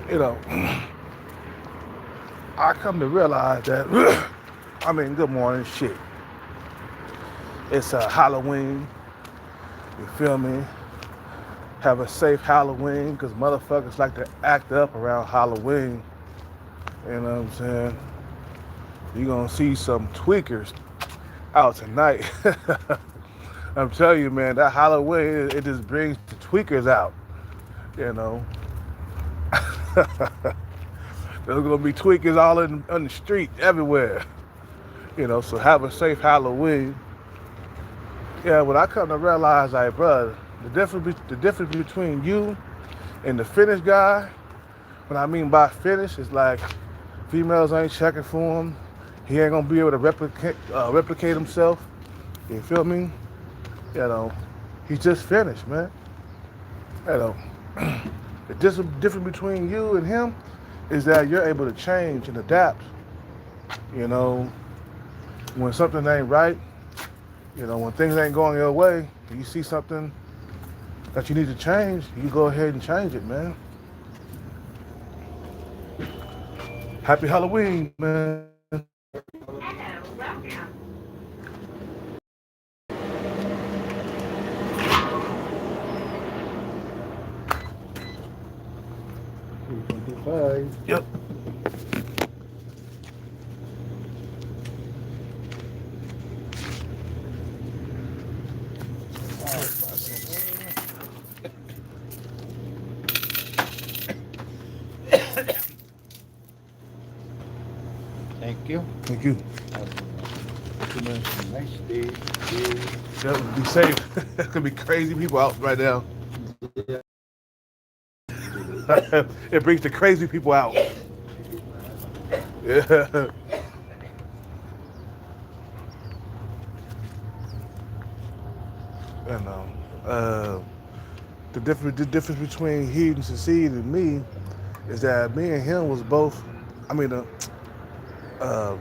You know, I come to realize that, good morning, shit. It's Halloween, you feel me? Have a safe Halloween, because motherfuckers like to act up around Halloween. You know what I'm saying? You're gonna see some tweakers out tonight. I'm telling you, man, that Halloween, it just brings the tweakers out, you know. There's gonna be tweakers all on the street, everywhere. You know, so have a safe Halloween. Yeah, when I come to realize, like, bro, the difference between you and the finished guy, what I mean by finished is like females ain't checking for him. He ain't gonna be able to replicate himself. You feel me? You know, he's just finished, man. You know, the difference between you and him is that you're able to change and adapt. You know, when something ain't right, you know, when things ain't going your way, you see something that you need to change, you go ahead and change it, man. Happy Halloween, man. Yep. Thank you. Thank you. Have a nice day. Yep, be safe. There's gonna be crazy people out right now. It brings the crazy people out. Yeah. You know, the difference between he and Succeed and me is that me and him was both. I mean, uh,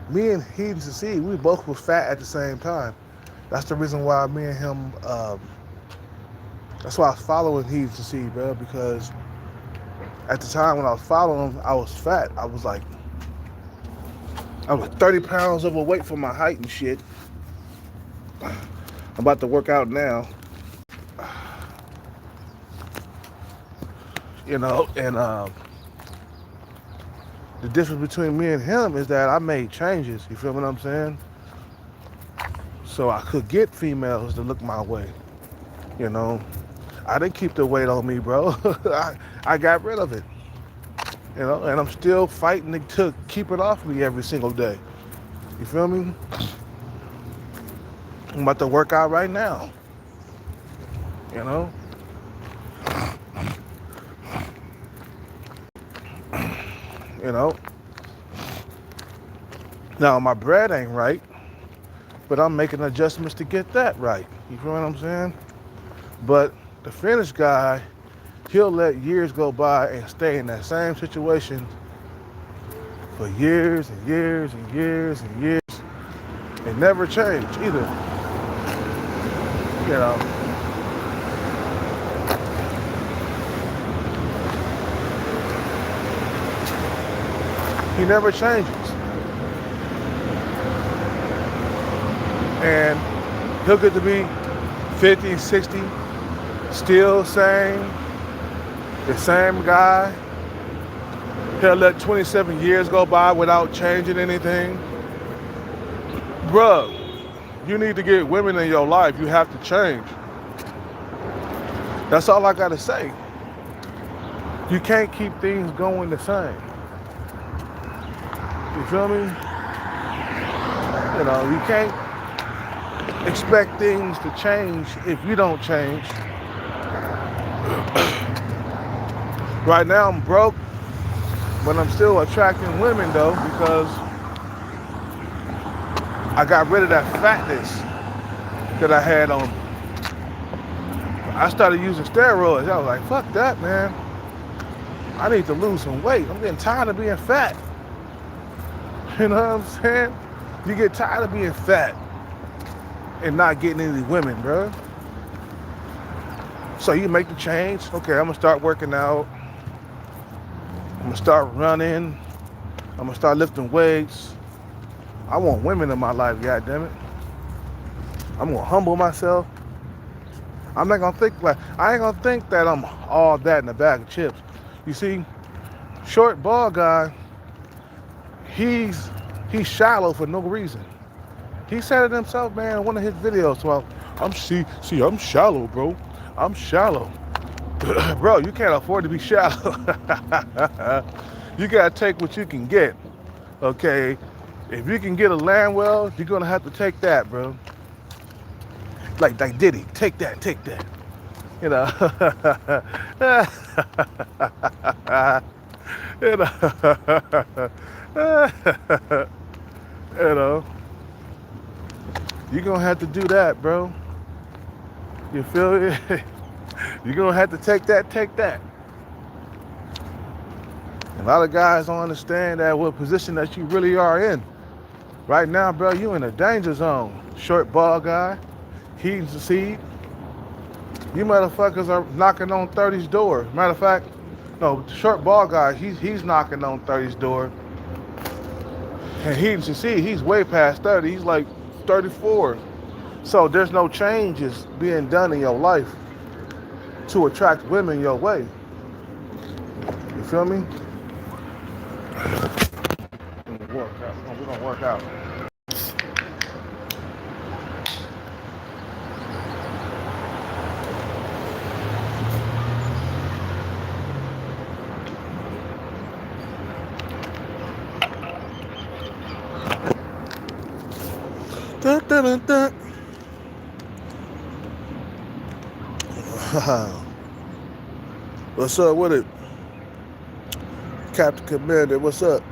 me and he and Succeed, we both was fat at the same time. That's the reason why me and him. That's why I was following he and Succeed, bro. Because at the time when I was following him, I was fat. I was 30 pounds overweight for my height and shit. I'm about to work out now. You know, and the difference between me and him is that I made changes. You feel what I'm saying? So I could get females to look my way. You know, I didn't keep the weight on me, bro. I got rid of it. You know, and I'm still fighting to keep it off me every single day. You feel me? I'm about to work out right now. You know? You know? Now my bread ain't right, but I'm making adjustments to get that right. You feel what I'm saying? But the finished guy, he'll let years go by and stay in that same situation for years and years and years and years and never change either. You know. He never changes. And he'll get to be 50, 60, still the same guy. He'll let 27 years go by without changing anything. Bruh, you need to get women in your life. You have to change. That's all I gotta say. You can't keep things going the same. You feel me? You know, you can't expect things to change if you don't change. Right now I'm broke, but I'm still attracting women though because I got rid of that fatness that I had on me. I started using steroids. I was like, fuck that, man. I need to lose some weight. I'm getting tired of being fat. You know what I'm saying? You get tired of being fat and not getting any women, bro. So you make the change. Okay, I'm gonna start working out. I'm gonna start running. I'm gonna start lifting weights. I want women in my life, goddammit. I'm gonna humble myself. I'm not gonna think like I ain't gonna think that I'm all that in a bag of chips. You see, short ball guy, he's shallow for no reason. He said it himself, man, in one of his videos. Well, I'm shallow, bro. I'm shallow. Bro, you can't afford to be shallow. You gotta take what you can get. Okay? If you can get a land well, you're gonna have to take that, bro. Like Diddy, take that. You know. you know. you know. You're gonna have to do that, bro. You feel me? You're gonna have to take that. A lot of guys don't understand that what position that you really are in. Right now, bro, you in a danger zone. Short ball guy, he's the seed. You motherfuckers are knocking on 30's door. Matter of fact, no, short ball guy, he's knocking on 30's door. And he's the seed, he's way past 30. He's like 34. So there's no changes being done in your life to attract women your way. You feel me? We're gonna work out. Dun, dun, dun, dun. What's up with it? Captain Commander, what's up?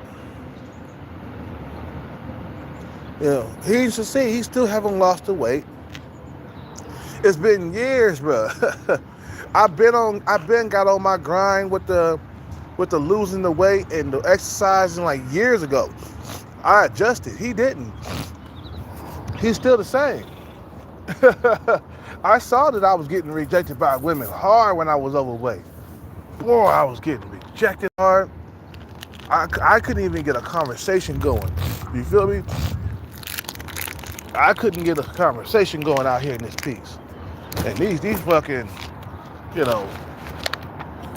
You know, he should see he still haven't lost the weight. It's been years, bro. I've been got on my grind with the losing the weight and the exercising like years ago. I adjusted. He didn't. He's still the same. I saw that I was getting rejected by women hard when I was overweight. Boy, I was getting rejected hard. I couldn't even get a conversation going. You feel me? I couldn't get a conversation going out here in this piece. And these fucking, you know,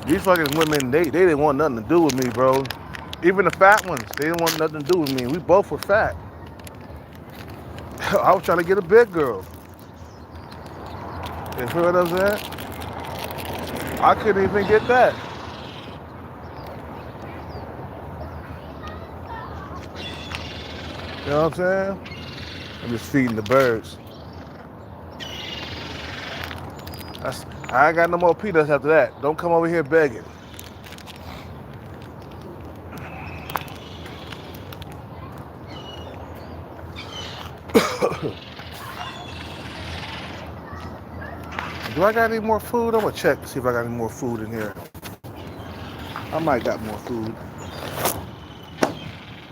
these fucking women, they didn't want nothing to do with me, bro. Even the fat ones, they didn't want nothing to do with me. We both were fat. I was trying to get a big girl. You feel what I'm saying? I couldn't even get that. You know what I'm saying? I'm just feeding the birds. I ain't got no more peanuts after that. Don't come over here begging. Do I got any more food? I'm gonna check to see if I got any more food in here. I might got more food.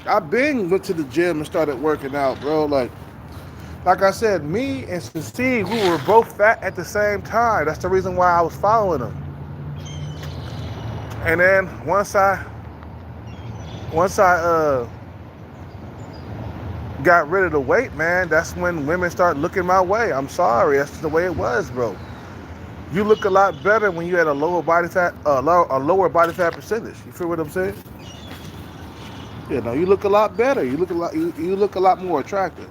I've been went to the gym and started working out, bro. Like I said, me and Steve, we were both fat at the same time. That's the reason why I was following him. And then once I got rid of the weight, man, that's when women start looking my way. I'm sorry, that's the way it was, bro. You look a lot better when you had a lower body fat, lower body fat percentage. You feel what I'm saying? You know, you look a lot better. You look a lot more attractive.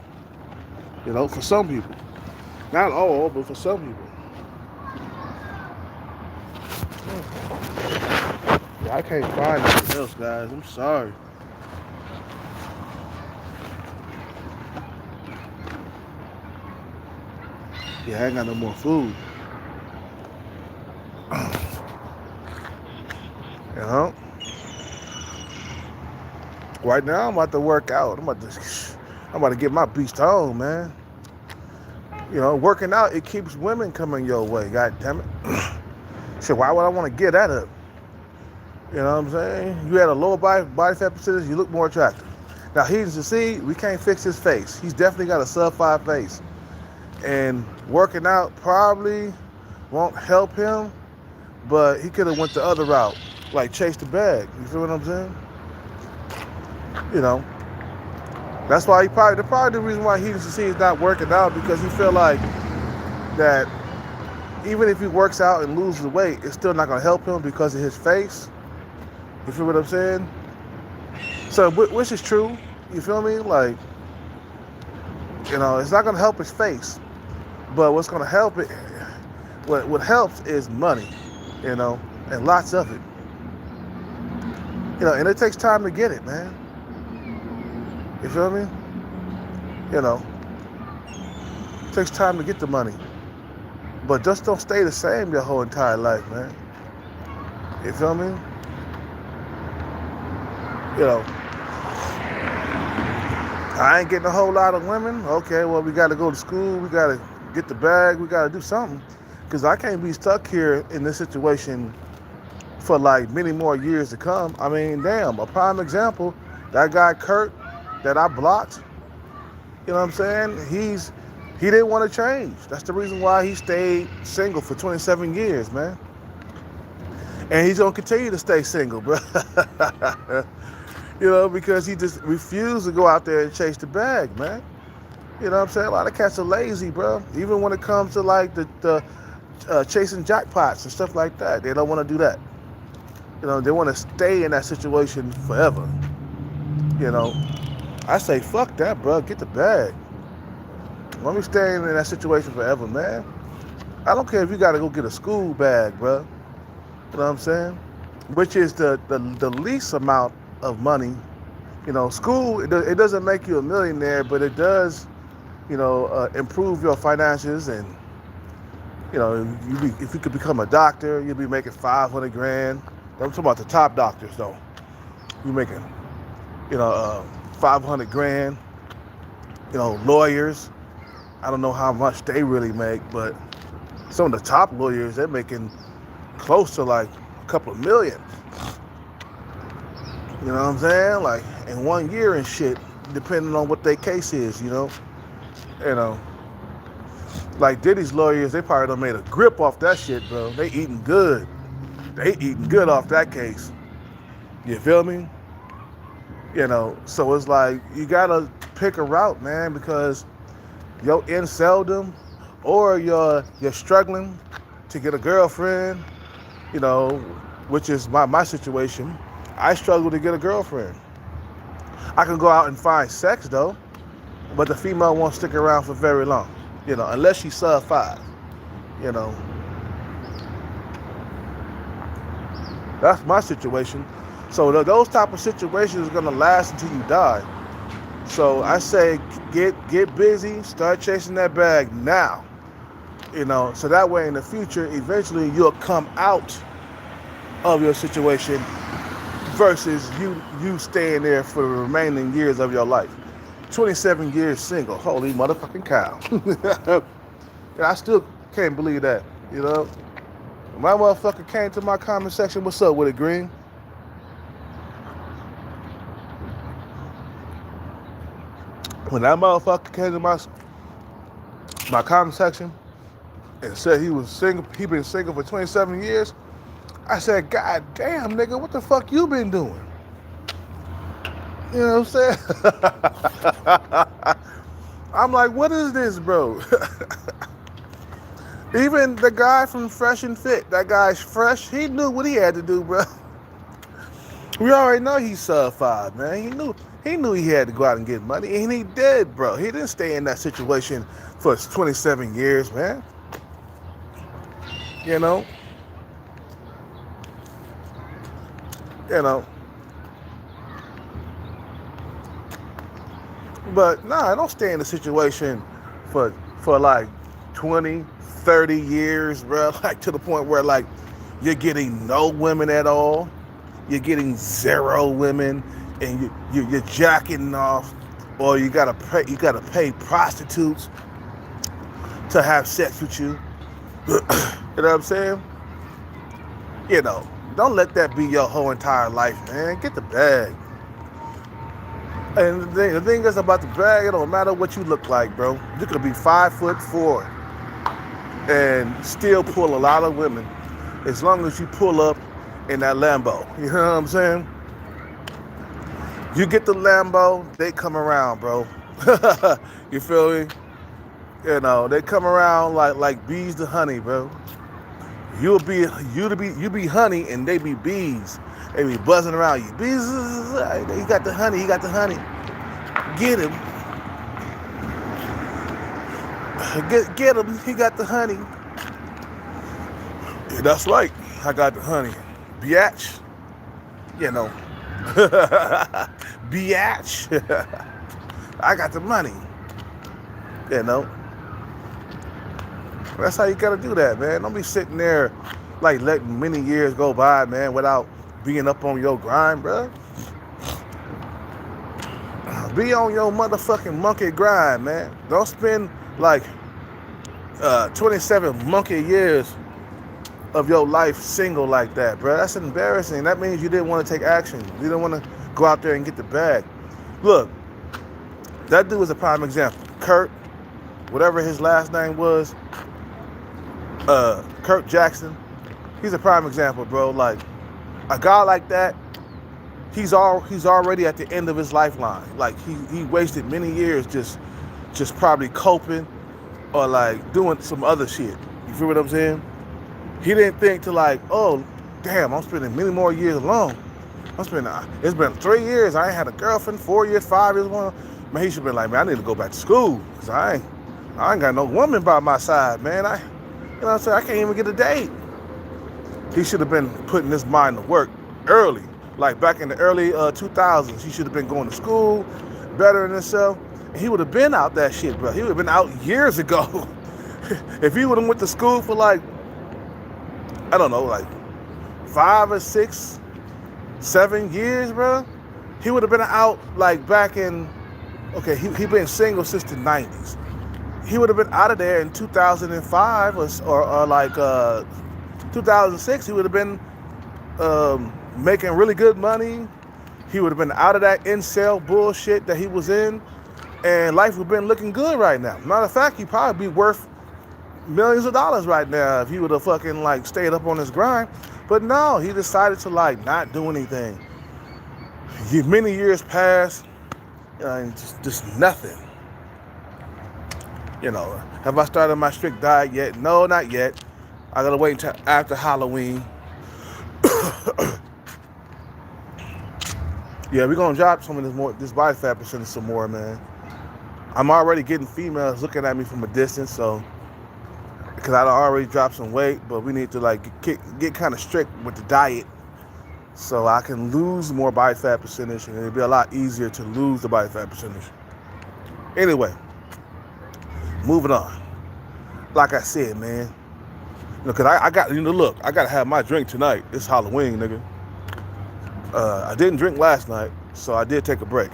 You know, for some people, not all, but for some people. Yeah, I can't find anything else, guys. I'm sorry. Yeah, I ain't got no more food. You know? Right now, I'm about to work out. I'm about to get my beast on, man. You know, working out, it keeps women coming your way, god damn it. So why would I want to get that up? You know what I'm saying? You had a lower body fat percentage, you look more attractive. Now, he's to see, we can't fix his face. He's definitely got a sub 5 face. And working out probably won't help him, but he could have went the other route, like chase the bag. You feel what I'm saying? You know, that's why probably the reason why he is not working out, because he feel like that even if he works out and loses weight, it's still not gonna help him because of his face. You feel what I'm saying? So, which is true. You feel me? Like, you know, it's not gonna help his face, but what's gonna help it? What helps is money. You know, and lots of it. You know, and it takes time to get it, man. You feel me? You know, it takes time to get the money. But just don't stay the same your whole entire life, man. You feel me? You know, I ain't getting a whole lot of women. Okay, well, we got to go to school. We got to get the bag. We got to do something. Because I can't be stuck here in this situation for like many more years to come. I mean, damn, a prime example, that guy Kurt that I blocked, you know what I'm saying? He didn't want to change. That's the reason why he stayed single for 27 years, man. And he's going to continue to stay single, bro. You know, because he just refused to go out there and chase the bag, man. You know what I'm saying? A lot of cats are lazy, bro. Even when it comes to like the chasing jackpots and stuff like that, they don't want to do that. You know, they want to stay in that situation forever. You know, I say, fuck that, bro. Get the bag. Let me stay in that situation forever, man. I don't care if you got to go get a school bag, bro. You know what I'm saying? Which is the least amount of money. You know, school, it doesn't make you a millionaire, but it does, you know, improve your finances. And, you know, if you could become a doctor, you'll be making 500 grand. I'm talking about the top doctors, though. You're making, you know, 500 grand. You know, lawyers, I don't know how much they really make, but some of the top lawyers, they're making close to like a couple of million. You know what I'm saying? Like in 1 year and shit, depending on what their case is, you know. You know, like Diddy's lawyers, they probably done made a grip off that shit, bro. They eating good. They eating good off that case. You feel me? You know, so it's like you gotta pick a route, man, because you're in seldom, or you're struggling to get a girlfriend, you know, which is my situation. I struggle to get a girlfriend. I can go out and find sex though, but the female won't stick around for very long, you know, unless she's sub 5, you know. That's my situation. So those type of situations are gonna last until you die. So I say get busy, start chasing that bag now. You know, so that way in the future, eventually you'll come out of your situation versus you staying there for the remaining years of your life. 27 years single, holy motherfucking cow. And I still can't believe that, you know. My motherfucker came to my comment section, what's up with it, Green? When that motherfucker came to my comment section and said he was single, he been single for 27 years, I said, God damn, nigga, what the fuck you been doing? You know what I'm saying? I'm like, what is this, bro? Even the guy from Fresh and Fit, that guy's fresh, he knew what he had to do, bro. We already know he's sub 5, man. He knew he had to go out and get money, and he did, bro. He didn't stay in that situation for 27 years, man. You know? You know. But nah, don't stay in a situation for like 20, 30 years, bro. Like to the point where like you're getting no women at all. You're getting 0 women, and you're jacking off, or you gotta pay prostitutes to have sex with you. You know what I'm saying? You know, don't let that be your whole entire life, man. Get the bag. And the thing is about the bag, it don't matter what you look like, bro. You could be 5'4", and still pull a lot of women as long as you pull up in that Lambo. You know what I'm saying? You get the Lambo, they come around, bro. You feel me? You know, they come around like bees to honey, bro. You be honey and they be bees. They be buzzing around you. Bees, he got the honey, he got the honey. Get him. Get him, he got the honey. Yeah, that's right, I got the honey. Biatch, you know. Biatch. I got the money. You know. That's how you gotta do that, man. Don't be sitting there like letting many years go by, man, without being up on your grind, bro. Be on your motherfucking monkey grind, man. Don't spend like 27 monkey years of your life single like that, bro. That's embarrassing. That means you didn't want to take action. You didn't want to go out there and get the bag. Look, that dude was a prime example. Kurt, whatever his last name was, Kurt Jackson, he's a prime example, bro. Like, a guy like that, he's already at the end of his lifeline. Like, he wasted many years just probably coping or like doing some other shit. You feel what I'm saying? He didn't think to like, oh, damn, I'm spending many more years alone. It's been 3 years. I ain't had a girlfriend, 4 years, 5 years. Man, he should have been like, man, I need to go back to school because I ain't got no woman by my side, man. You know what I'm saying? I can't even get a date. He should have been putting his mind to work early. Like back in the early 2000s, he should have been going to school, bettering himself. And he would have been out that shit, bro. He would have been out years ago. If he would have went to school for like, I don't know, like 5 or 6, 7 years, bro, he would have been out like back in, okay, he been single since the 90s. He would have been out of there in 2005 or like 2006. He would have been making really good money. He would have been out of that incel bullshit that he was in, and life would have been looking good right now. Matter of fact, he'd probably be worth millions of dollars right now if he would have fucking like stayed up on his grind. But no, he decided to like not do anything. Many years passed, and just nothing. You know, have I started my strict diet yet? No, not yet. I gotta wait until after Halloween. Yeah, we're gonna drop some of this body fat percentage some more, man. I'm already getting females looking at me from a distance, so because I already dropped some weight, but we need to like get kind of strict with the diet so I can lose more body fat percentage, and it'll be a lot easier to lose the body fat percentage. Anyway, moving on. Like I said, man, look, I gotta have my drink tonight. It's Halloween, nigga. I didn't drink last night, so I did take a break.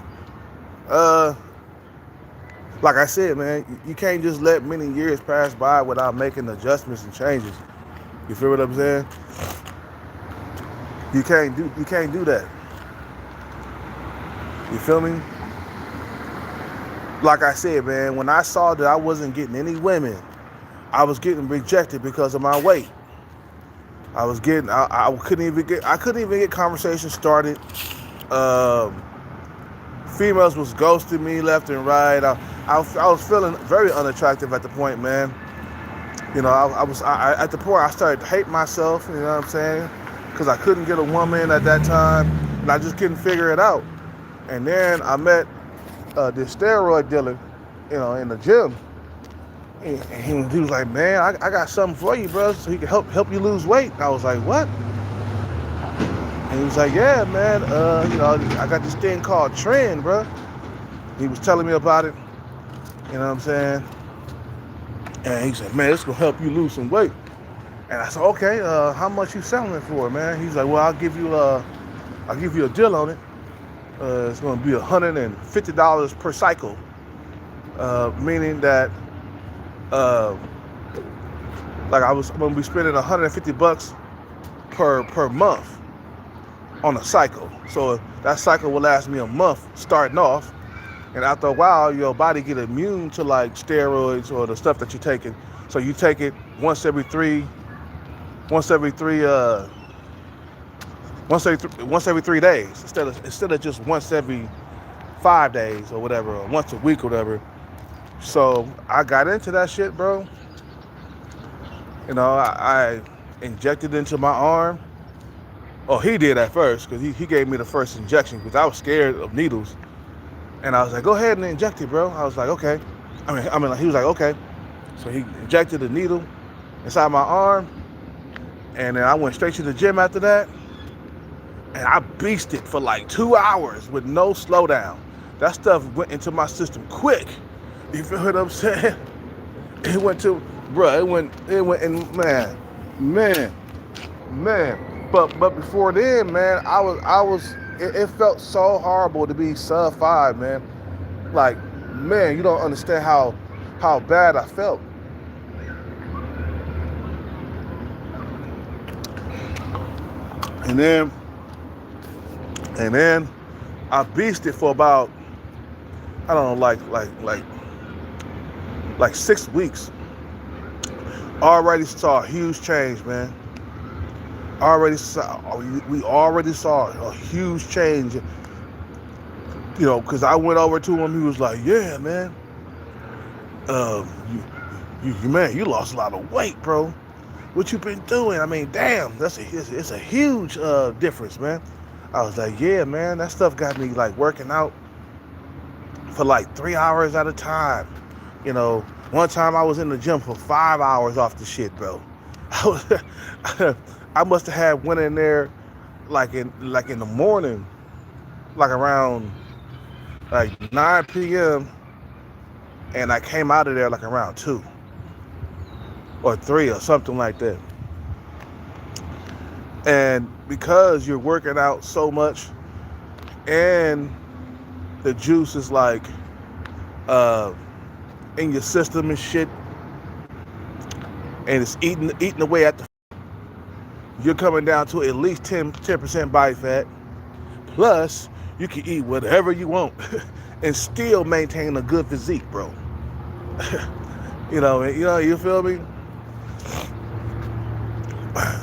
Like I said, man, you can't just let many years pass by without making adjustments and changes. You feel what I'm saying? You can't do that. You feel me? Like I said, man, when I saw that I wasn't getting any women, I was getting rejected because of my weight. I couldn't even get conversations started. Females was ghosting me left and right. I was feeling very unattractive at the point, man. You know, at the point I started to hate myself, you know what I'm saying? Because I couldn't get a woman at that time, and I just couldn't figure it out. And then I met this steroid dealer, you know, in the gym. And he was like, man, I got something for you, bro, so he can help you lose weight. And I was like, what? And he was like, yeah, man, you know, I got this thing called Trend, bro. He was telling me about it, you know what I'm saying? And he said, man, it's gonna help you lose some weight. And I said, okay, how much you selling it for, man? He's like, well, I'll give you a deal on it. It's gonna be $150 per cycle, meaning that like I'm gonna be spending $150 per month on a cycle. So that cycle will last me a month starting off, and after a while your body get immune to like steroids or the stuff that you're taking So you take it once every three, once every 3 days instead of just once every 5 days or whatever, or once a week or whatever. So I got into that shit, bro. You know, I injected into my arm. Oh, he did at first because he gave me the first injection because I was scared of needles. And I was like, go ahead and inject it, bro. I was like, okay. He was like, okay. So he injected the needle inside my arm. And then I went straight to the gym after that. And I beasted for like 2 hours with no slowdown. That stuff went into my system quick. You feel what I'm saying? It went to, bro, it went, and man. But before then, man, it felt so horrible to be sub 5, man. Like, man, you don't understand how bad I felt. And then I beasted for about, I don't know, like 6 weeks. Already saw a huge change, man. We already saw a huge change. You know, because I went over to him. He was like, "Yeah, man, man, you lost a lot of weight, bro. What you been doing? I mean, damn, it's a huge difference, man." I was like, "Yeah, man, that stuff got me like working out for like 3 hours at a time. You know, one time I was in the gym for 5 hours off the shit, bro. I must have went in there like in the morning, like around like 9 p.m. and I came out of there like around 2 or 3 or something like that. And because you're working out so much and the juice is like in your system and shit, and it's eating away at the, you're coming down to at least 10% body fat. Plus, you can eat whatever you want and still maintain a good physique, bro. You feel me?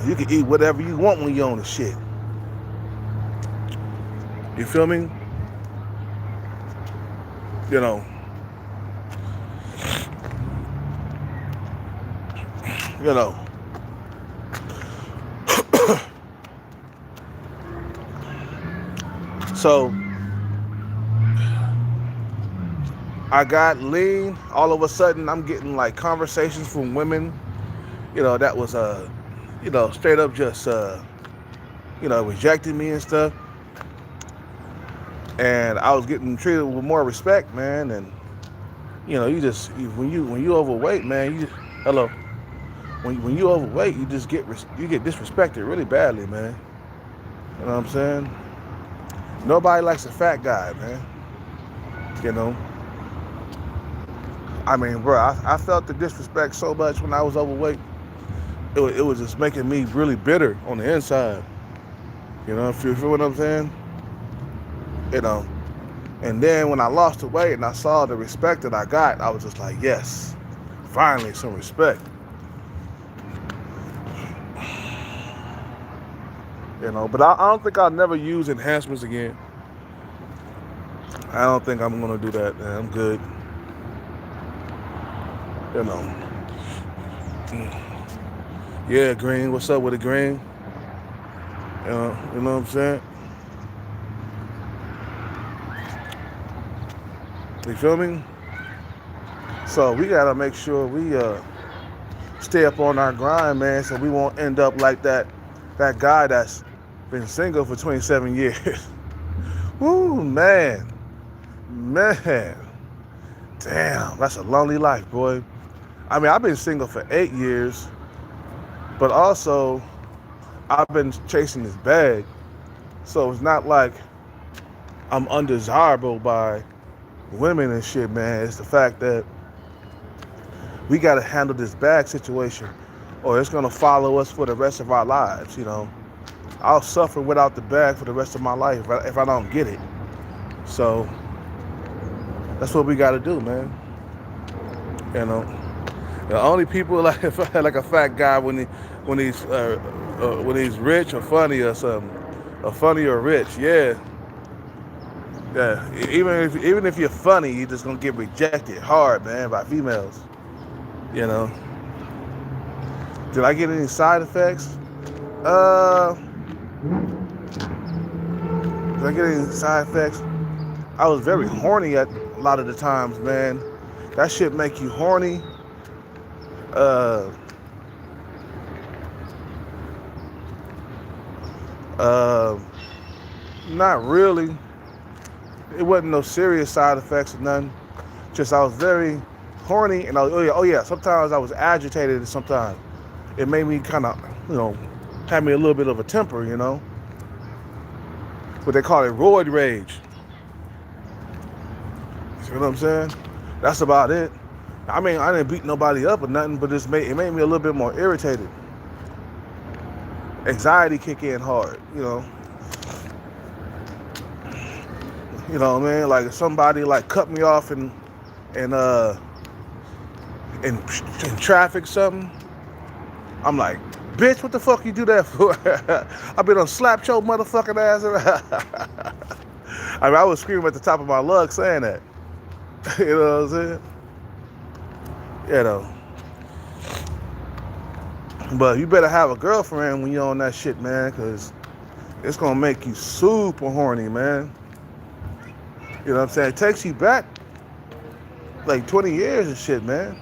You can eat whatever you want when you're on the shit. You feel me? You know. So I got lean. All of a sudden, I'm getting like conversations from women, that was straight up just rejecting me and stuff. And I was getting treated with more respect, man. And when you overweight, man, when you overweight, you get disrespected really badly, man. You know what I'm saying? Nobody likes a fat guy, man. I mean, bro, I felt the disrespect so much when I was overweight. It was just making me really bitter on the inside. If you feel what I'm saying? And then when I lost the weight and I saw the respect that I got, I was just like, yes, finally some respect. But I don't think I'll never use enhancements again. I don't think I'm gonna do that, man. I'm good. Yeah, Green, what's up with it, Green? You know what I'm saying? You feel me? So we gotta make sure we stay up on our grind, man, so we won't end up like that guy that's been single for 27 years. Woo, man. Damn, that's a lonely life, boy. I mean, I've been single for 8 years, but also I've been chasing this bag. So it's not like I'm undesirable by women and shit, man. It's the fact that we got to handle this bag situation or it's going to follow us for the rest of our lives, I'll suffer without the bag for the rest of my life if I don't get it. So that's what we got to do, man. The only people like like a fat guy when he's rich or funny or something, or funny or rich. Yeah, yeah. Even if you're funny, you're just gonna get rejected hard, man, by females. You know. Did I get any side effects? Uh, did I get any side effects? I was very horny at a lot of the times, man. That shit make you horny. Uh, uh, Not really. It wasn't no serious side effects or nothing. Just I was very horny, and oh yeah. Sometimes I was agitated. Sometimes it made me kind of, had me a little bit of a temper, What they call it, roid rage. See what I'm saying? That's about it. I mean, I didn't beat nobody up or nothing, but it made me a little bit more irritated. Anxiety kick in hard, You know what I mean? Like if somebody like cut me off in traffic something, I'm like, bitch, what the fuck you do that for? I been on slap your motherfucking ass around. I mean, I was screaming at the top of my lungs saying that. You know what I'm saying? But you better have a girlfriend when you're on that shit, man, because it's gonna make you super horny, man. You know what I'm saying? It takes you back like 20 years and shit, man.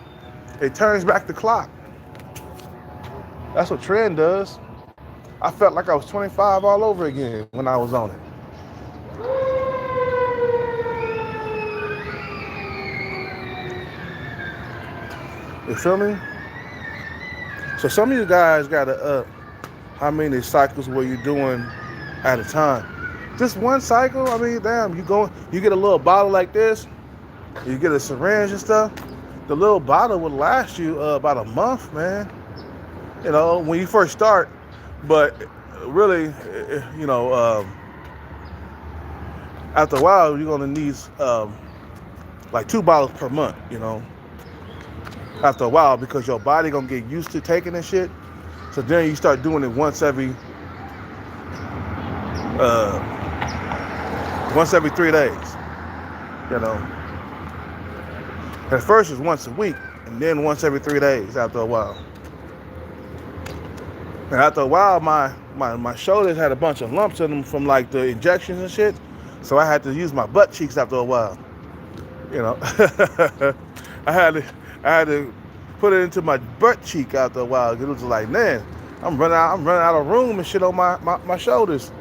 It turns back the clock. That's what Trend does. I felt like I was 25 all over again when I was on it. You feel me? So some of you guys gotta up how many cycles were you doing at a time? Just one cycle? I mean, damn, you get a little bottle like this, you get a syringe and stuff. The little bottle would last you about a month, man. When you first start, but really, after a while, you're gonna need like 2 bottles per month, after a while, because your body gonna get used to taking this shit. So then you start doing it once every 3 days. At first it's once a week, and then once every 3 days after a while. And after a while, my shoulders had a bunch of lumps in them from like the injections and shit. So I had to use my butt cheeks after a while. I had to put it into my butt cheek after a while. It was like, man, I'm running out of room and shit on my shoulders.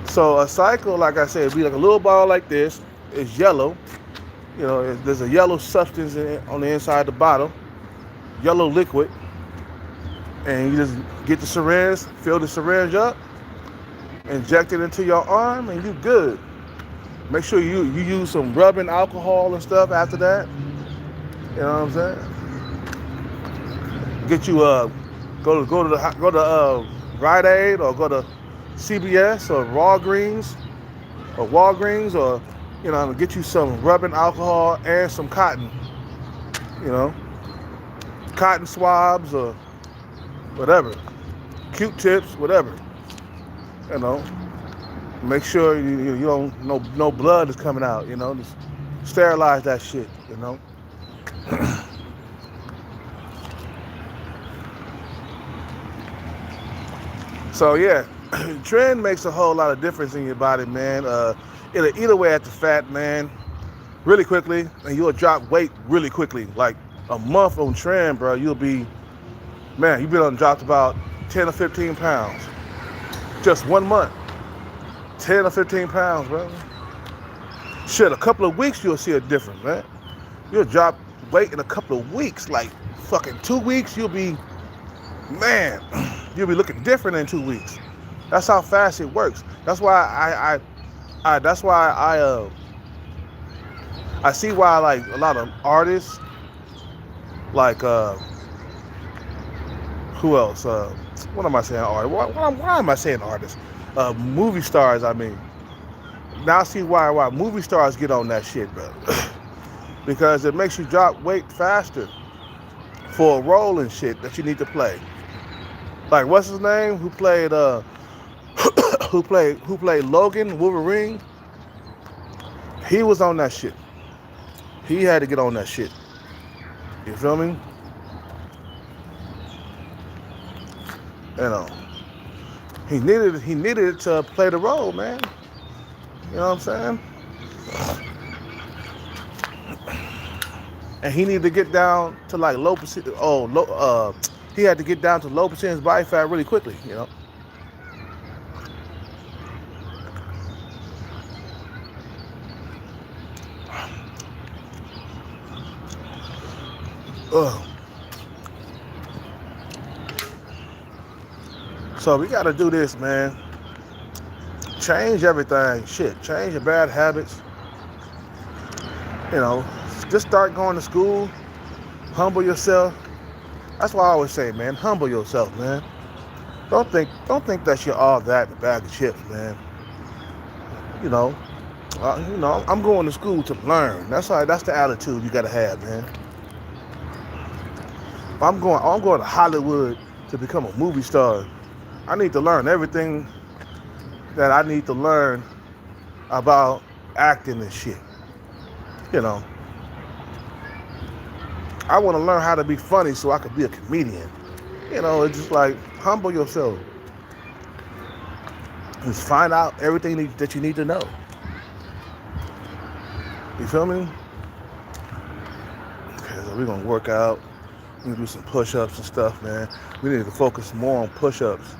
So a cycle, like I said, it'd be like a little ball like this. It's yellow. There's a yellow substance on the inside the bottle, yellow liquid, and you just get the syringe, fill the syringe up, inject it into your arm, and you good. Make sure you use some rubbing alcohol and stuff after that. You know what I'm saying? Get you go to Rite Aid, or go to CBS or Walgreens, or get you some rubbing alcohol and some cotton. Cotton swabs or whatever, Q-tips, whatever. Make sure you don't no blood is coming out. Just sterilize that shit. So yeah, Trend makes a whole lot of difference in your body, man. It'll eat away at the fat, man, really quickly, and you'll drop weight really quickly. Like a month on Trend, bro, you've been dropped about 10 or 15 pounds. Just 1 month, 10 or 15 pounds, bro. Shit, a couple of weeks you'll see a difference, man. You'll drop weight in a couple of weeks, like fucking 2 weeks. You'll be looking different in 2 weeks. That's how fast it works. That's why I see why like a lot of artists, like who else? What am I saying? Artists? Why am I saying artists? Movie stars. I mean, now I see why movie stars get on that shit, bro. Because it makes you drop weight faster for a role and shit that you need to play. Like what's his name? Who played who played Logan Wolverine? He was on that shit. He had to get on that shit. You feel me? You know. He needed it to play the role, man. You know what I'm saying? And he needed to get down to like low percent. He had to get down to low percentage body fat really quickly. You know. So we gotta do this, man. Change everything. Shit. Change your bad habits. You know, just start going to school. Humble yourself. That's why I always say, man, humble yourself, man. Don't think that you're all that in a bag of chips, man. You know, I'm going to school to learn. That's the attitude you gotta have, man. I'm going to Hollywood to become a movie star. I need to learn everything that I need to learn about acting and shit. You know, I want to learn how to be funny so I could be a comedian. You know, it's just like humble yourself. Just find out everything that you need to know. You feel me? Okay, so we're gonna work out. We're gonna do some push-ups and stuff, man. We need to focus more on push-ups.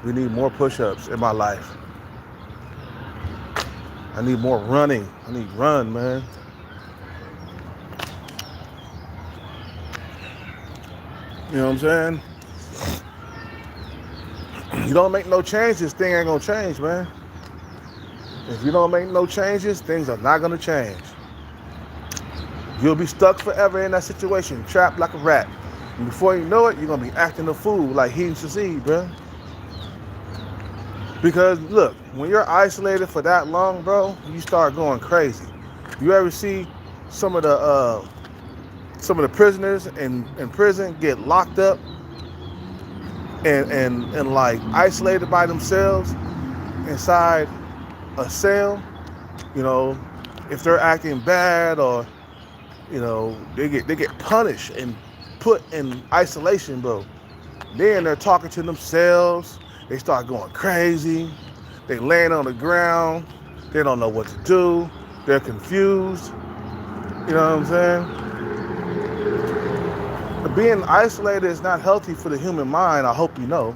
We need more push-ups in my life. I need more running. I need run, man. You know what I'm saying? You don't make no changes, thing ain't gonna change, man. If you don't make no changes, things are not gonna change. You'll be stuck forever in that situation, trapped like a rat. And before you know it, you're gonna be acting a fool like he used to see, bro. Because look, when you're isolated for that long, bro, you start going crazy. You ever see some of the prisoners in prison get locked up and like isolated by themselves inside a cell? You know, if they're acting bad or, you know, they get punished and put in isolation, bro. Then they're talking to themselves. They start going crazy. They laying on the ground. They don't know what to do. They're confused. You know what I'm saying? Being isolated is not healthy for the human mind, I hope you know.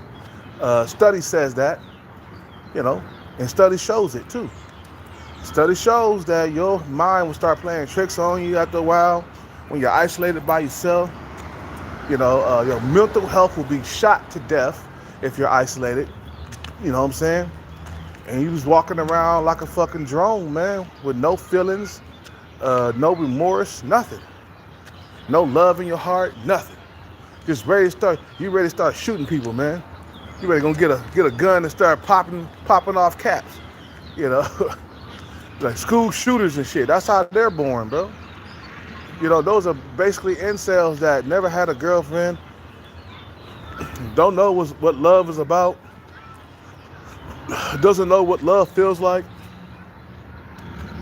Study says that, you know, and study shows it too. Study shows that your mind will start playing tricks on you after a while when you're isolated by yourself. You know, your mental health will be shot to death if you're isolated. You know what I'm saying? And you just walking around like a fucking drone, man, with no feelings, no remorse, nothing. No love in your heart, nothing. Just ready to start shooting people, man. You ready to get a gun and start popping off caps, you know? Like school shooters and shit. That's how they're born, bro. You know, those are basically incels that never had a girlfriend, don't know what love is about, doesn't know what love feels like,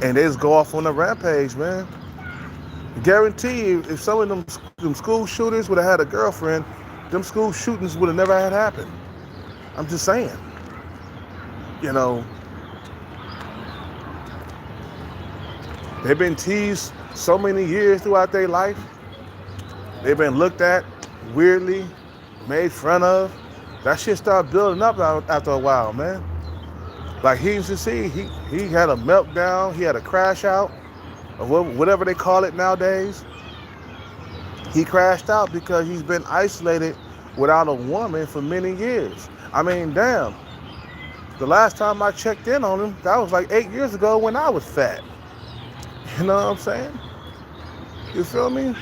and they just go off on a rampage, man. Guarantee you, if some of them school shooters would have had a girlfriend, them school shootings would have never had happened. I'm just saying. You know, they've been teased so many years throughout their life. They've been looked at weirdly, made fun of. That shit started building up after a while, man. Like he used to see, he had a meltdown, he had a crash out, or whatever they call it nowadays. He crashed out because he's been isolated without a woman for many years. I mean, damn. The last time I checked in on him, that was like 8 years ago when I was fat. You know what I'm saying? You feel me?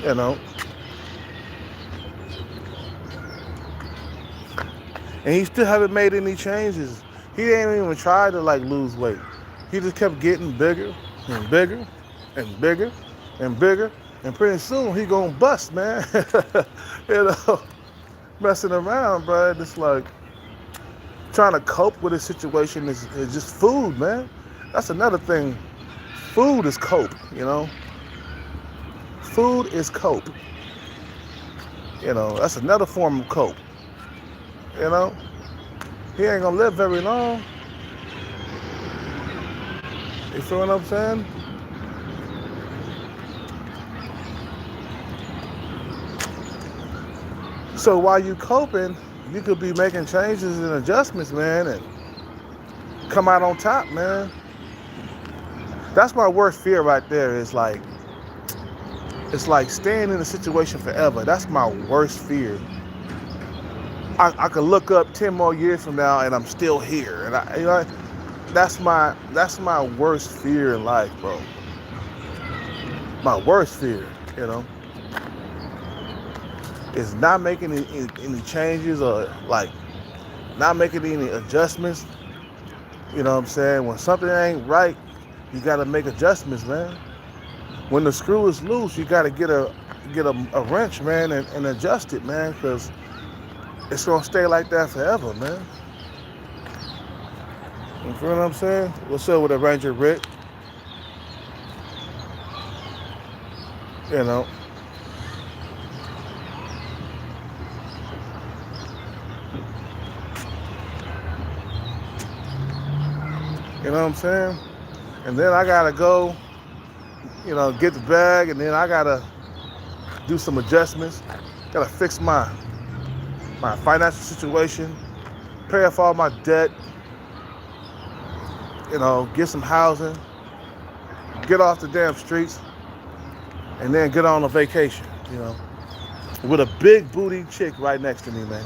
You know. And he still haven't made any changes. He ain't even tried to like lose weight. He just kept getting bigger and bigger and bigger and bigger. And pretty soon he gonna bust, man. you know, messing around, bro. It's like trying to cope with a situation is just food, man. That's another thing. Food is cope, you know. Food is cope. You know, that's another form of cope. You know, he ain't gonna live very long. You feel what I'm saying? So while you coping, you could be making changes and adjustments, man, and come out on top, man. That's my worst fear right there. It's like staying in a situation forever. That's my worst fear. I could look up 10 more years from now and I'm still here. And you know, that's my worst fear in life, bro. My worst fear, you know, is not making any changes or like not making any adjustments. You know what I'm saying? When something ain't right, you gotta make adjustments, man. When the screw is loose, you gotta get a wrench, man, and adjust it, man, because it's gonna stay like that forever, man. You feel what I'm saying? What's up with the Ranger Rick? You know. You know what I'm saying? And then I gotta go, you know, get the bag, and then I gotta do some adjustments. Gotta fix my financial situation, pay off all my debt, you know, get some housing, get off the damn streets, and then get on a vacation, you know, with a big booty chick right next to me, man.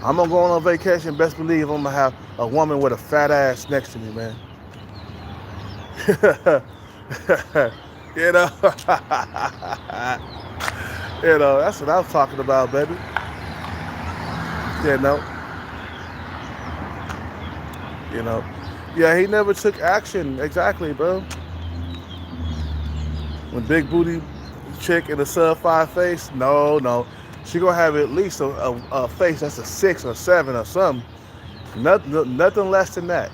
I'm gonna go on a vacation, best believe I'm gonna have a woman with a fat ass next to me, man. you know, you know, that's what I'm talking about, baby. You know, yeah, he never took action, exactly, bro. When big booty chick in a sub-5 face, no, she gonna have at least a face that's a 6 or 7 or something. Nothing less than that.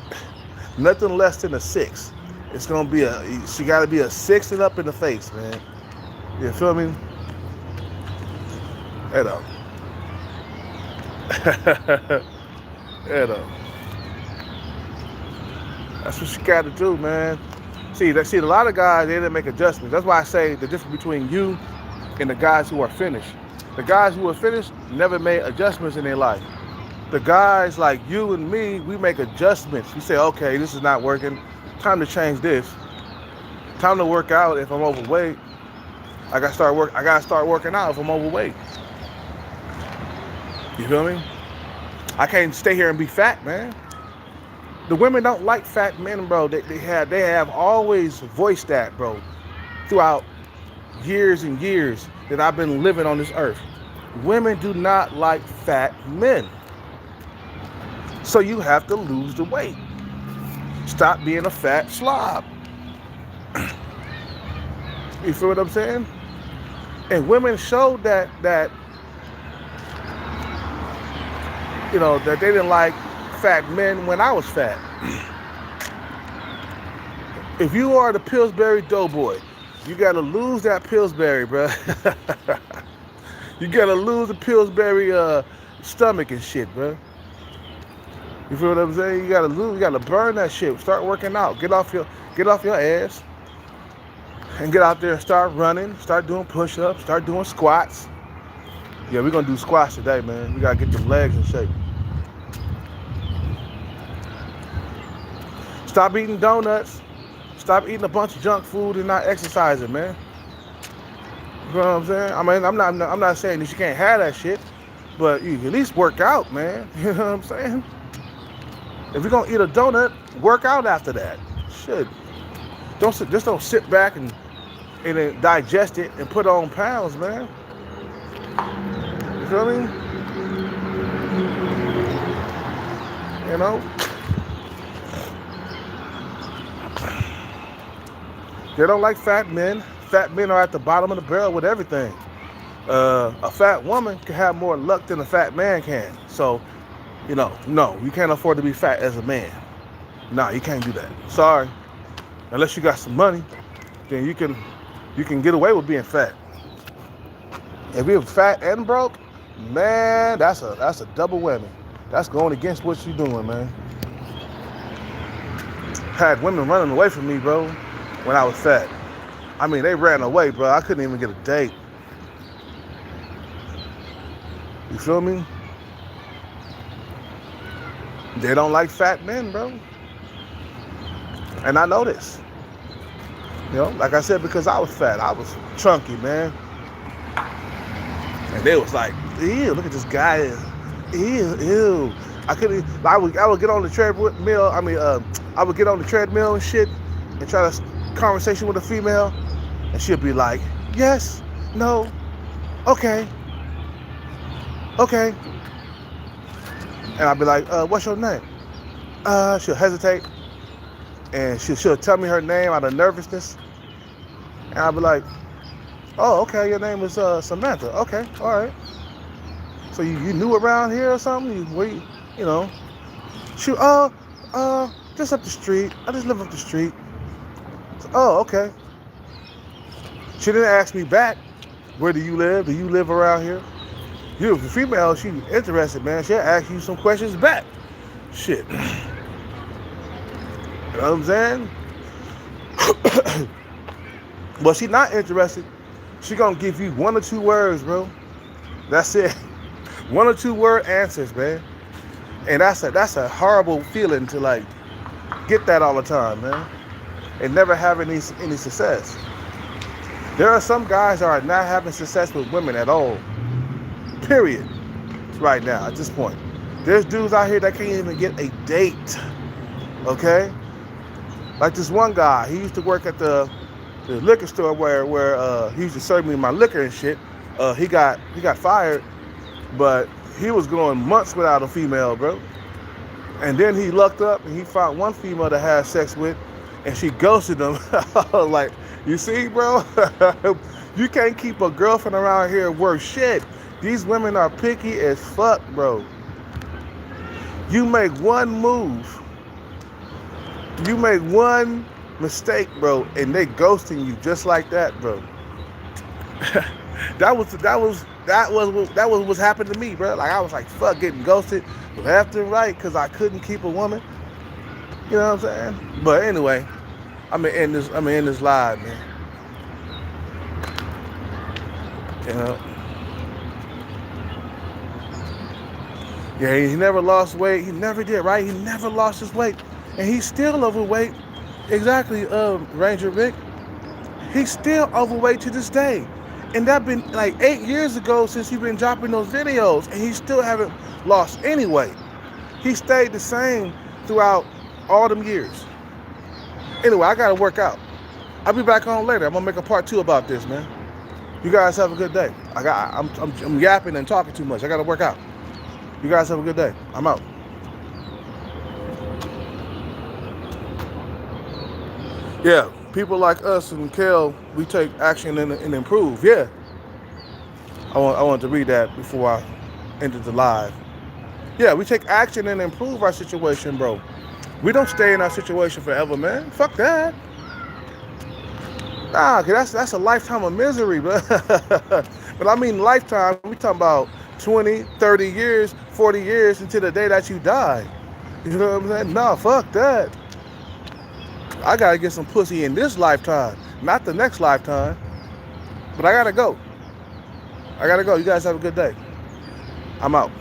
Nothing less than a 6. It's gonna be she gotta be a 6 and up in the face, man. You feel me? You know. you know. That's what you gotta do, man. See, a lot of guys, they didn't make adjustments. That's why I say the difference between you and the guys who are finished. The guys who are finished never made adjustments in their life. The guys like you and me, we make adjustments. We say, okay, this is not working. Time to change this. Time to work out if I'm overweight. I gotta start working out if I'm overweight. You feel me? I can't stay here and be fat, man. The women don't like fat men, bro. They have always voiced that, bro, throughout years and years that I've been living on this earth. Women do not like fat men. So you have to lose the weight. Stop being a fat slob. You feel what I'm saying? And women showed that you know, that they didn't like fat men when I was fat. If you are the Pillsbury Doughboy, you gotta lose that Pillsbury, bro. You gotta lose the Pillsbury stomach and shit, bro. You feel what I'm saying? You gotta burn that shit. Start working out. Get off your ass and get out there and start running. Start doing push-ups. Start doing squats. Yeah, we're gonna do squats today, man. We gotta get the legs in shape. Stop eating donuts. Stop eating a bunch of junk food and not exercising, man. You know what I'm saying? I mean, I'm not saying that you can't have that shit, but you at least work out, man. You know what I'm saying? If you're gonna eat a donut, work out after that. Shit. Don't sit back and then digest it and put on pounds, man. You feel me? You know? They don't like fat men. Fat men are at the bottom of the barrel with everything. A fat woman can have more luck than a fat man can. So, you know, no, you can't afford to be fat as a man. Nah, you can't do that. Sorry. Unless you got some money, then you can get away with being fat. If you're fat and broke, man, that's a double whammy. That's going against what you're doing, man. Had women running away from me, bro, when I was fat. I mean, they ran away, bro. I couldn't even get a date. You feel me? They don't like fat men, bro. And I know this. You know, like I said, because I was fat. I was chunky, man. And they was like, ew, look at this guy. Ew. I would get on the treadmill. I would get on the treadmill and shit and try to conversation with a female. And she'd be like, yes, no, okay. And I'd be like, what's your name? She'll hesitate. And she'll tell me her name out of nervousness. And I'll be like, oh, okay, your name is Samantha. Okay, all right. So you new around here or something? You know. She, just up the street. I just live up the street. So, oh, okay. She didn't ask me back, where do you live? Do you live around here? You, if a female, she interested, man. She'll ask you some questions back. Shit. You know what I'm saying? But she not interested. She gonna give you 1 or 2 words, bro. That's it. 1 or 2 word answers, man. And that's a horrible feeling to like get that all the time, man. And never have any success. There are some guys that are not having success with women at all. Period. Right now, at this point. There's dudes out here that can't even get a date. Okay? Like this one guy, he used to work at the liquor store where he used to serve me my liquor and shit. He got fired, but he was going months without a female, bro. And then he lucked up and he found one female to have sex with, and she ghosted him. Like, you see, bro? You can't keep a girlfriend around here worth shit. These women are picky as fuck, bro. You make one move, you make one mistake, bro, and they ghosting you just like that, bro. That was what's happened to me, bro. Like, I was like, fuck, getting ghosted left and right because I couldn't keep a woman. You know what I'm saying? But anyway, I'm gonna end this live, man. You know. Yeah, he never lost weight. He never did, right? He never lost his weight. And he's still overweight. Exactly, Ranger Rick. He's still overweight to this day. And that been like 8 years ago since he's been dropping those videos. And he still haven't lost any weight. He stayed the same throughout all them years. Anyway, I gotta work out. I'll be back on later. I'm gonna make a part 2 about this, man. You guys have a good day. I'm yapping and talking too much. I gotta work out. You guys have a good day. I'm out. Yeah, people like us and Kel, we take action and improve. Yeah. I want to read that before I ended the live. Yeah, we take action and improve our situation, bro. We don't stay in our situation forever, man. Fuck that. Nah, cause that's a lifetime of misery, bro. But I mean lifetime, we talking about 20, 30 years, 40 years until the day that you die. You know what I'm saying? Nah, fuck that. I gotta get some pussy in this lifetime, not the next lifetime. But I gotta go. You guys have a good day. I'm out.